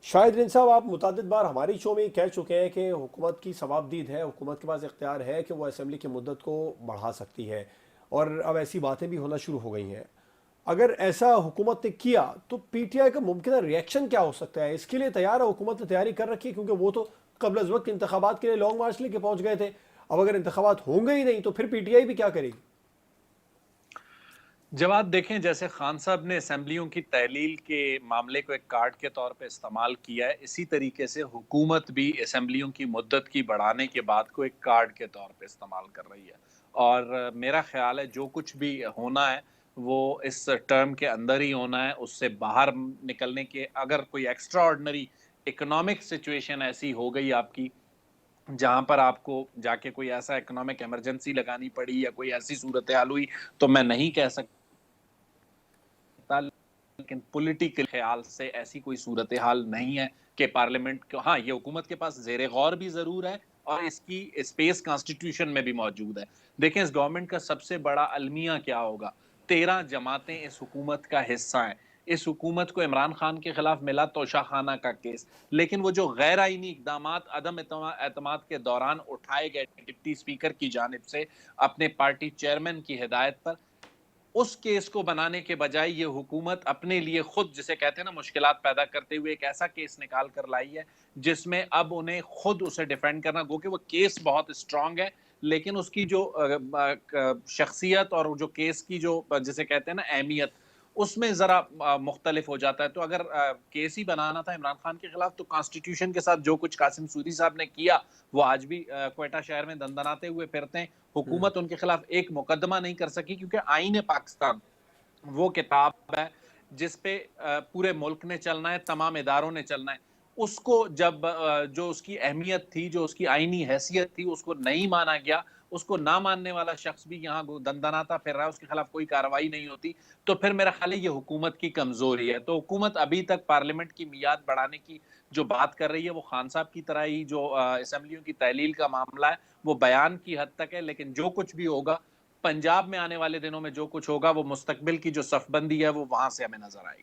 शायद रिन साहब, आप मुतअद्दिद बार हमारी शो में कह चुके हैं कि हुकूमत की सवाबदीद है, हुकूमत के पास इख्तियार है कि वो असम्बली की मुद्दत को बढ़ा सकती है, और अब ऐसी बातें भी होना शुरू हो गई हैं। अगर ऐसा हुकूमत ने किया तो पीटीआई का मुमकिन रिएक्शन क्या हो सकता है? इसके लिए तैयार है हुकूमत ने, तैयारी कर रखी है? क्योंकि वो तो कबल अज वक्त इंतखाबात के लिए लॉन्ग मार्च लेके पहुंच गए थे। अब अगर इंतखाबात होंगे ही नहीं तो फिर पीटीआई भी क्या करेगी? जब आप देखें, जैसे खान साहब ने असेंबलियों की तहलील के मामले को एक कार्ड के तौर पे इस्तेमाल किया है, इसी तरीके से हुकूमत भी असेंबलियों की मुद्दत की बढ़ाने के बाद को एक कार्ड के तौर पे इस्तेमाल कर रही है। और मेरा ख्याल है जो कुछ भी होना है वो इस टर्म के अंदर ही होना है। उससे बाहर निकलने के, अगर कोई एक्स्ट्रा ऑर्डिनरी इकोनॉमिक सिचुएशन ऐसी हो गई आपकी जहां पर आपको जाके कोई ऐसा इकोनॉमिक इमरजेंसी लगानी पड़ी या कोई ऐसी सूरत हाल हुई, तो मैं नहीं कह सकता, लेकिन पॉलिटिकल ख्याल से ऐसी कोई सूरत हाल नहीं है कि पार्लियामेंट को, हाँ, ये हुकूमत के पास जेर गौर भी जरूर है और इसकी स्पेस कॉन्स्टिट्यूशन में भी मौजूद है। देखें, इस गवर्नमेंट का सबसे बड़ा अलमिया क्या होगा? 13 जमातें इस हुकूमत का हिस्सा हैं। इस हुकूमत को इमरान खान के खिलाफ मिला तोशाखाना का केस, लेकिन वो जो गैर आईनी इकदाम अदम एतमाद के दौरान उठाए गए डिप्टी स्पीकर की जानिब से अपने पार्टी चेयरमैन की हिदायत पर, उस केस को बनाने के बजाय ये हुकूमत अपने लिए खुद, जिसे कहते हैं ना, मुश्किलात पैदा करते हुए एक ऐसा केस निकाल कर लाई है जिसमें अब उन्हें खुद उसे डिफेंड करना, गो कि वो केस बहुत स्ट्रांग है, लेकिन उसकी जो शख्सियत और जो केस की जो, जिसे कहते हैं ना, अहमियत, उसमें जरा मुख्तलिफ हो जाता है। तो अगर केस ही बनाना था इमरान खान के खिलाफ, तो कॉन्स्टिट्यूशन के साथ जो कुछ कासिम सूरी साहब ने किया, वो आज भी क्वेटा शहर में दंदनाते हुए फिरते हैं। हुकूमत उनके खिलाफ एक मुकदमा नहीं कर सकी, क्योंकि आईन पाकिस्तान वो किताब है जिस पे पूरे मुल्क ने चलना है, तमाम इदारों ने चलना है। उसको जब जो उसकी अहमियत थी, जो उसकी आईनी हैसियत थी, उसको नहीं माना गया, उसको ना मानने वाला शख्स भी यहाँ दंदनाता फिर रहा है, उसके खिलाफ कोई कार्रवाई नहीं होती, तो फिर मेरा ख्याल है ये हुकूमत की कमजोरी है। तो हुकूमत अभी तक पार्लियामेंट की मियाद बढ़ाने की जो बात कर रही है, वो खान साहब की तरह ही जो असम्बलियों की तहलील का मामला है, वो बयान की हद तक है। लेकिन जो कुछ भी होगा पंजाब में आने वाले दिनों में, जो कुछ होगा, वो मुस्तकबिल की जो सफबंदी है वो वहां से हमें नजर आएगी।